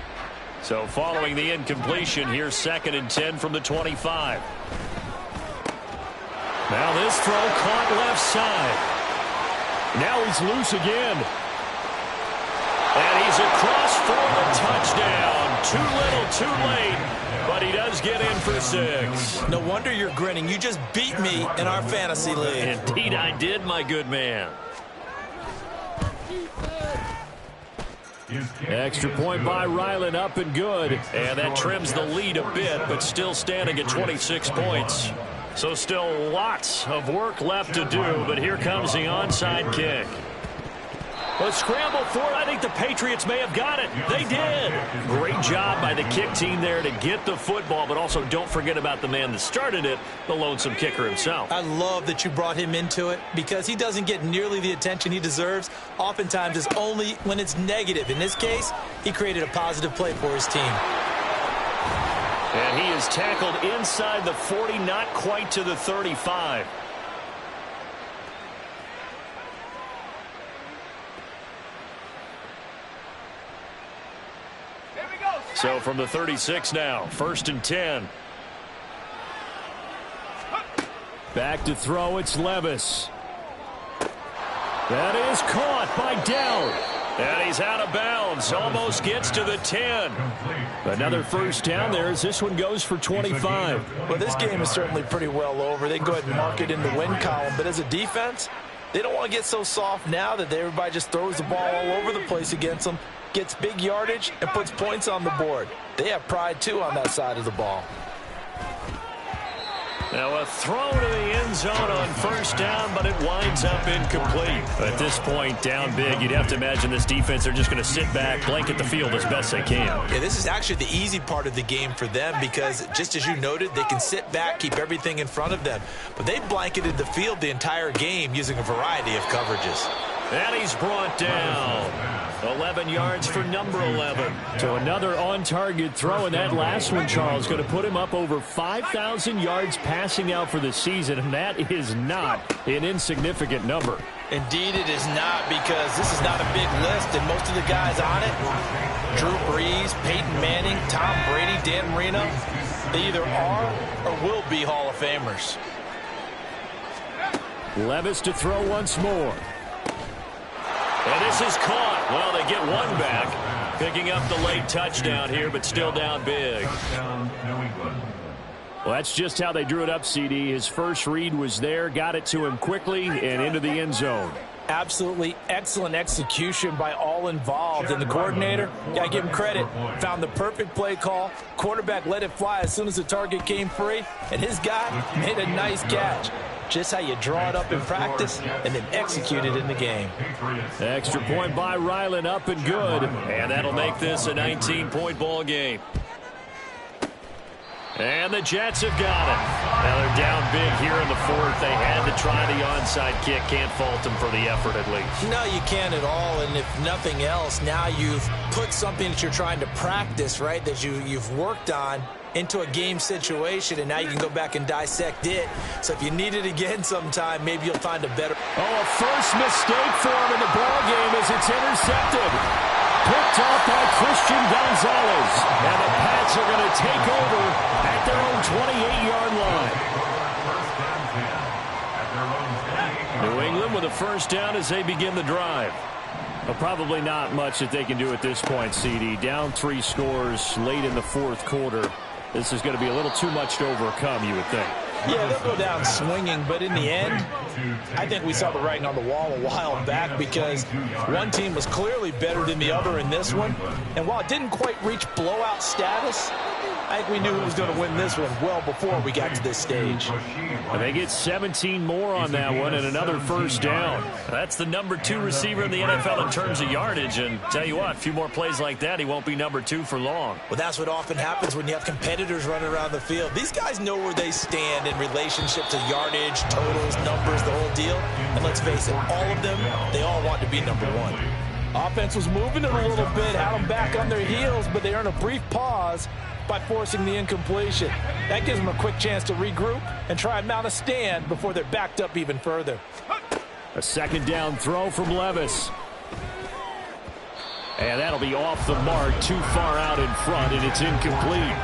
So following the incompletion, here's 2nd and 10 from the 25. Now this throw caught left side. Now he's loose again. And he's across for the touchdown. Too little, too late. But he does get in for 6. No wonder you're grinning. You just beat me in our fantasy league. Indeed I did, my good man. Extra point by Ryland, up and good. And that trims the lead a bit, but still standing at 26 points. So still lots of work left to do, but here comes the onside kick. A scramble for it. I think the Patriots may have got it. They did. Great job by the kick team there to get the football, but also don't forget about the man that started it, the lonesome kicker himself. I love that you brought him into it because he doesn't get nearly the attention he deserves. Oftentimes it's only when it's negative. In this case, he created a positive play for his team. And he is tackled inside the 40, not quite to the 35. So from the 36 now, 1st and 10. Back to throw, it's Levis. That is caught by Dell. And he's out of bounds, almost gets to the 10. Another first down there as this one goes for 25. Well, this game is certainly pretty well over. They can go ahead and mark it in the win column, but as a defense, they don't want to get so soft now that everybody just throws the ball all over the place against them, gets big yardage, and puts points on the board. They have pride, too, on that side of the ball. Now a throw to the end zone on first down, but it winds up incomplete. At this point, down big, you'd have to imagine this defense, they're just going to sit back, blanket the field as best they can. Yeah, this is actually the easy part of the game for them because, just as you noted, they can sit back, keep everything in front of them. But they blanketed the field the entire game using a variety of coverages. And he's brought down. 11 yards for number 11. To another on-target throw, and that last one, Charles, going to put him up over 5,000 yards passing out for the season, and that is not an insignificant number. Indeed it is not, because this is not a big list, and most of the guys on it, Drew Brees, Peyton Manning, Tom Brady, Dan Marino, they either are or will be Hall of Famers. Levis to throw once more. And this is caught. Well, they get one back, picking up the late touchdown here, but still down big. Well, that's just how they drew it up, CD. His first read was there, got it to him quickly, and into the end zone. Absolutely excellent execution by all involved. And the coordinator, got to give him credit, found the perfect play call. Quarterback let it fly as soon as the target came free, and his guy made a nice catch. Just how you draw it up in practice and then execute it in the game. Extra point by Ryland, up and good. And that'll make this a 19-point ball game. And the Jets have got it. Now they're down big here in the 4th. They had to try the onside kick. Can't fault them for the effort at least. No, you can't at all. And if nothing else, now you've put something that you're trying to practice, right, that you've worked on into a game situation, and now you can go back and dissect it. So if you need it again sometime, maybe you'll find a better. Oh, a first mistake for him in the ball game as it's intercepted. Picked off by Christian Gonzalez. And the Pats are going to take over at their own 28-yard line. New England with a first down as they begin the drive. But probably not much that they can do at this point, CD. Down 3 scores late in the 4th quarter. This is going to be a little too much to overcome, you would think. Yeah, they'll go down swinging, but in the end, I think we saw the writing on the wall a while back because one team was clearly better than the other in this one. And while it didn't quite reach blowout status, I think we knew who was going to win this one well before we got to this stage. And they get 17 more on that one and another first down. That's the number 2 receiver in the NFL in terms of yardage. And tell you what, a few more plays like that, he won't be number 2 for long. Well, that's what often happens when you have competitors running around the field. These guys know where they stand in relationship to yardage, totals, numbers, the whole deal. And let's face it, all of them, they all want to be number 1. Offense was moving it a little bit, had them back on their heels, but they earned a brief pause by forcing the incompletion. That gives them a quick chance to regroup and try and mount a stand before they're backed up even further. A second down throw from Levis. And that'll be off the mark, too far out in front, and it's incomplete.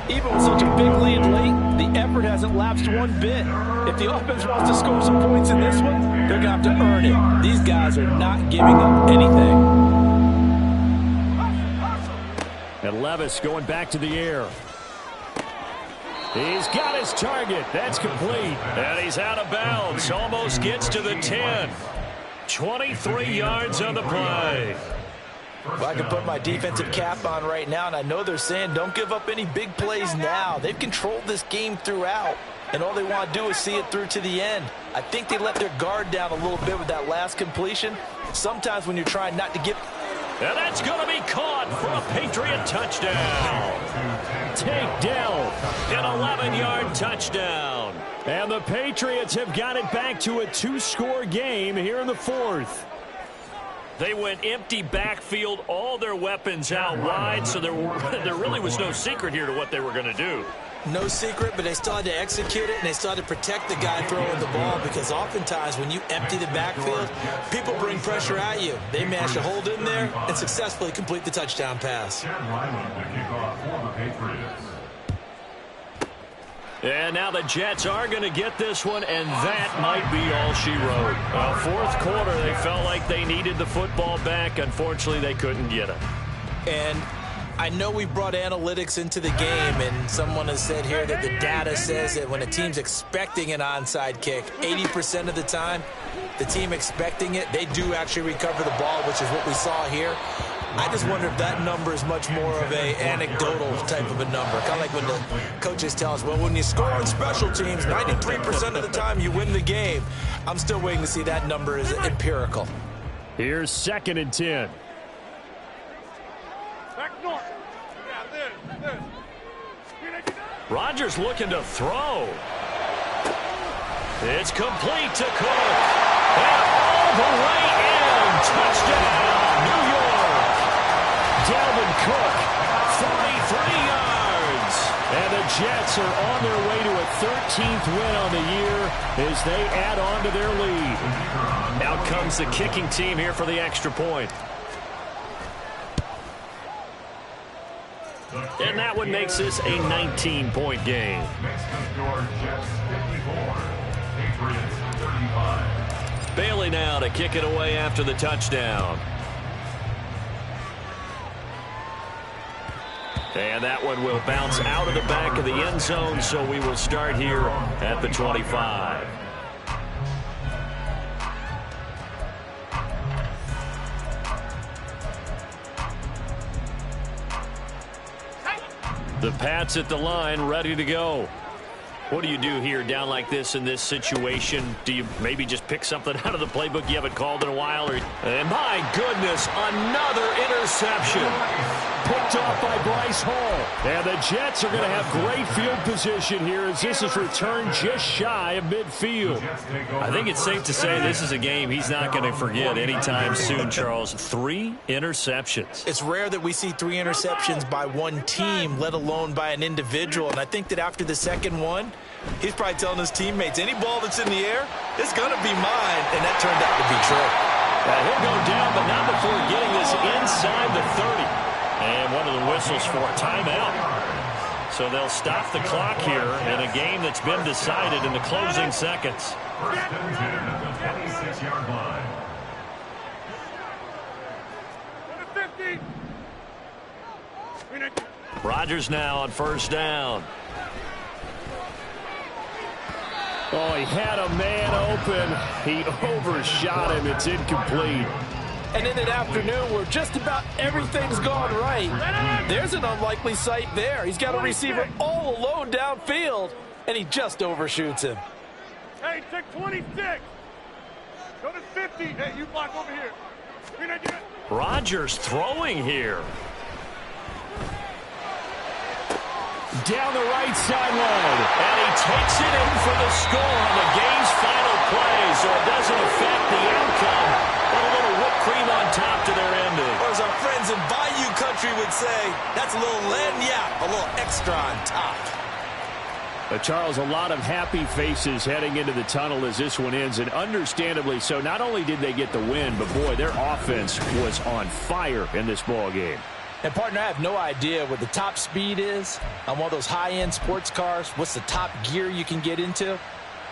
Even with such a big lead late, the effort hasn't lapsed one bit. If the offense wants to score some points in this one, they're going to have to earn it. These guys are not giving up anything. And Levis going back to the air. He's got his target. That's complete. And he's out of bounds. Almost gets to the 10. 23 yards on the play. Well, I can put my defensive cap on right now, and I know they're saying don't give up any big plays now. They've controlled this game throughout, and all they want to do is see it through to the end. I think they let their guard down a little bit with that last completion. Sometimes when you're trying not to get... And that's going to be caught for a Patriot touchdown. Takedown. An 11-yard touchdown. And the Patriots have got it back to a 2-score game here in the fourth. They went empty backfield, all their weapons out wide, so there really was no secret here to what they were going to do. No secret, but they still had to execute it, and they still had to protect the guy throwing the ball, because oftentimes when you empty the backfield, people bring pressure at you. They managed to hold in there and successfully complete the touchdown pass. And now the Jets are going to get this one, and that might be all she wrote. Fourth quarter, they felt like they needed the football back. Unfortunately, they couldn't get it. And I know we brought analytics into the game, and someone has said here that the data says that when a team's expecting an onside kick, 80% of the time, the team expecting it, they do actually recover the ball, which is what we saw here. I just wonder if that number is much more of a anecdotal type of a number. Kind of like when the coaches tell us, well, when you score on special teams, 93% of the time you win the game. I'm still waiting to see that number is empirical. Here's 2nd and 10. Back north. Yeah, this. Rodgers looking to throw. It's complete to Cook. And all the way in. Touchdown, New York. Dalvin Cook, 43 yards. And the Jets are on their way to a 13th win on the year as they add on to their lead. Out comes the kicking team here for the extra point. And that one makes this a 19-point game. Bailey now to kick it away after the touchdown. And that one will bounce out of the back of the end zone, so we will start here at the 25. The Pats at the line, ready to go. What do you do here down like this in this situation? Do you maybe just pick something out of the playbook you haven't called in a while? And my goodness, another interception. Picked off by Bryce Hall. And the Jets are going to have great field position here as this is returned just shy of midfield. I think it's safe to say this is a game he's not going to forget anytime soon, Charles. 3 interceptions. It's rare that we see 3 interceptions by one team, let alone by an individual. And I think that after the second one, he's probably telling his teammates, any ball that's in the air, it's going to be mine. And that turned out to be true. He'll go down, but not before getting this inside the 30. And one of the whistles for a timeout. So they'll stop the clock here in a game that's been decided in the closing seconds. First and 10 at the 26-yard line. Rodgers now on first down. Oh, he had a man open. He overshot him. It's incomplete. And in an afternoon where just about everything's gone right, there's an unlikely sight there. He's got a receiver all alone downfield, and he just overshoots him. Hey, check 26. Go to 50. Hey, you block over here. Rodgers throwing here. Down the right sideline. And he takes it in for the score on the game's final play, so it doesn't affect the outcome. But a little whipped cream on top to their ending. Or as our friends in Bayou Country would say, that's a little lagniappe, a little extra on top. Charles, a lot of happy faces heading into the tunnel as this one ends, and understandably so. Not only did they get the win, but, boy, their offense was on fire in this ball game. And, partner, I have no idea what the top speed is on one of those high-end sports cars. What's the top gear you can get into?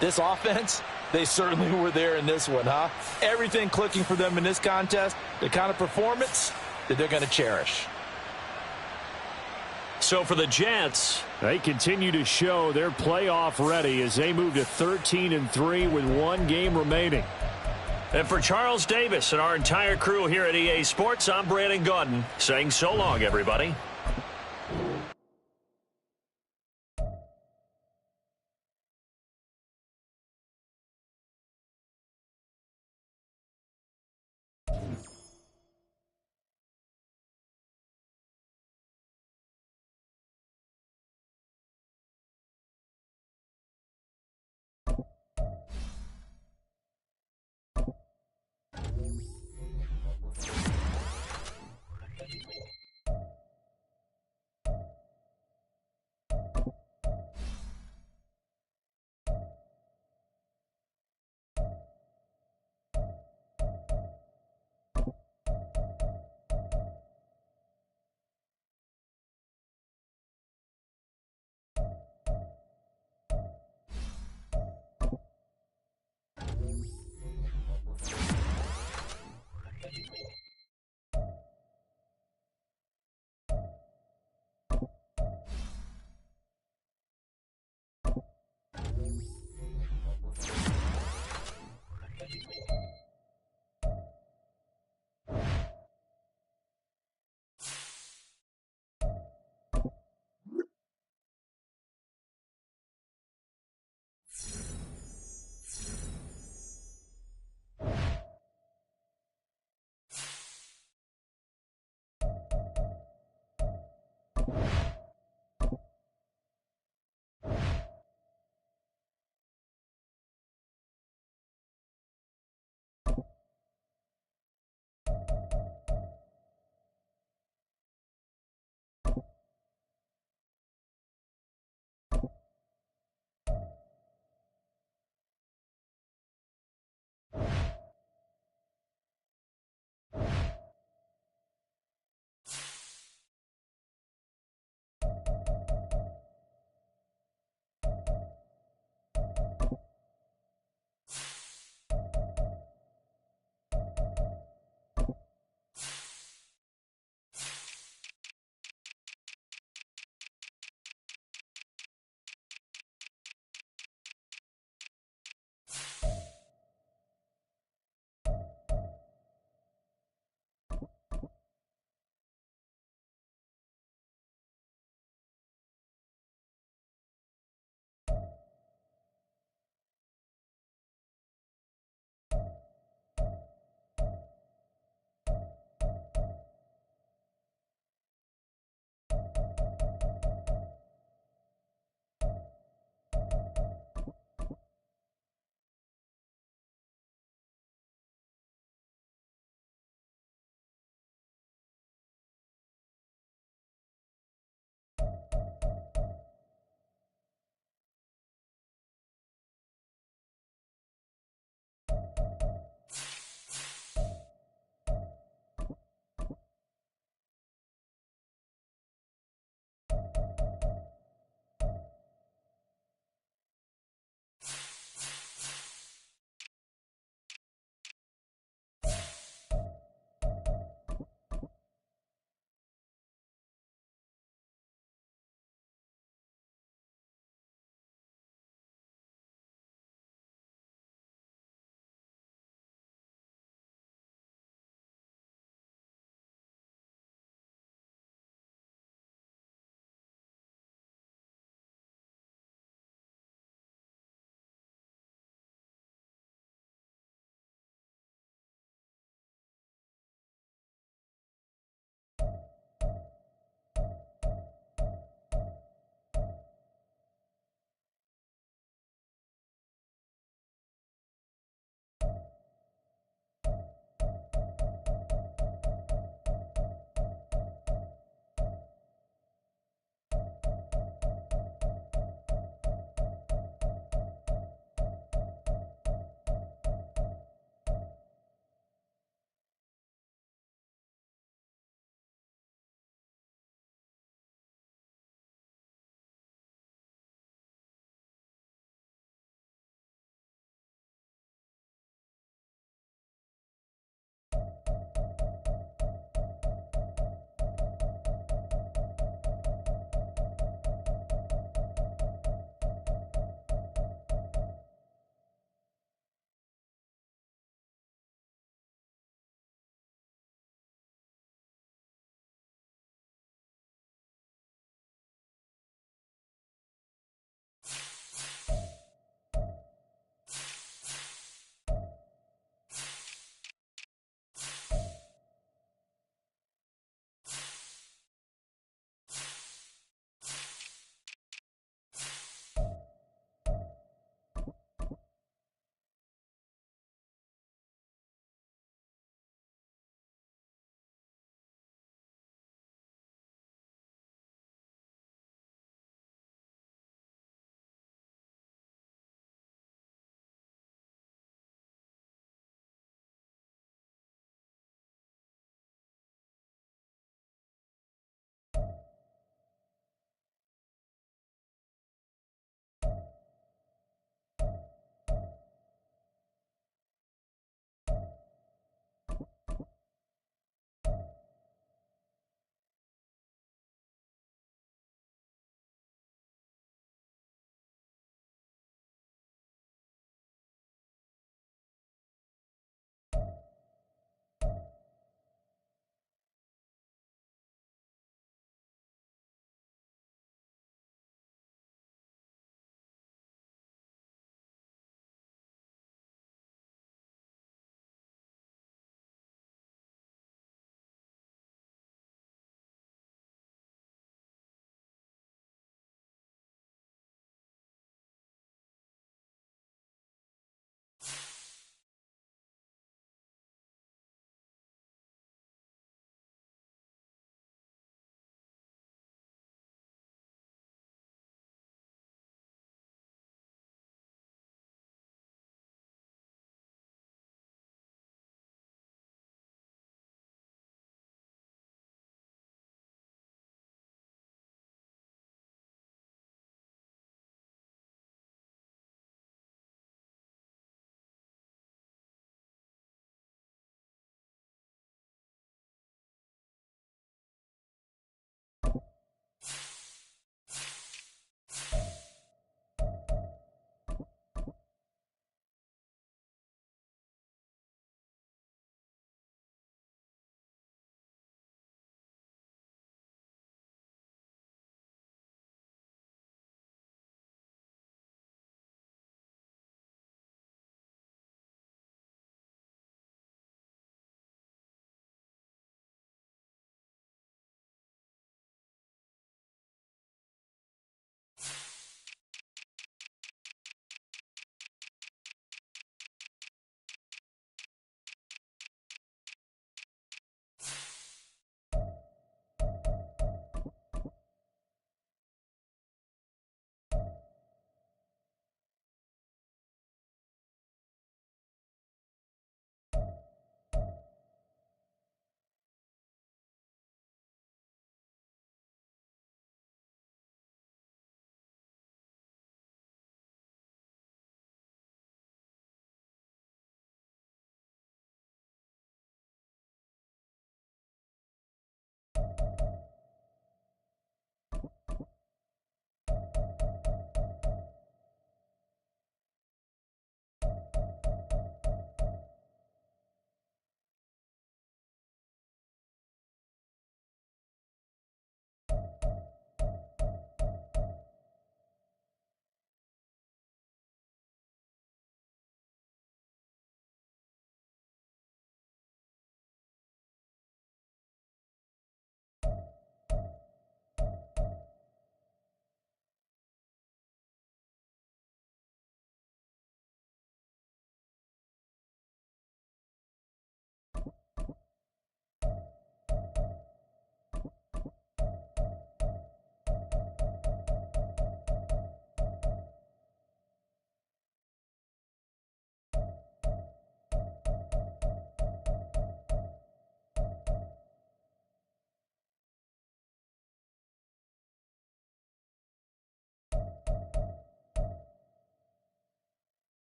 This offense, they certainly were there in this one, huh? Everything clicking for them in this contest, the kind of performance that they're going to cherish. So for the Jets, they continue to show they're playoff ready as they move to 13-3 with one game remaining. And for Charles Davis and our entire crew here at EA Sports, I'm Brandon Gaudin saying so long, everybody.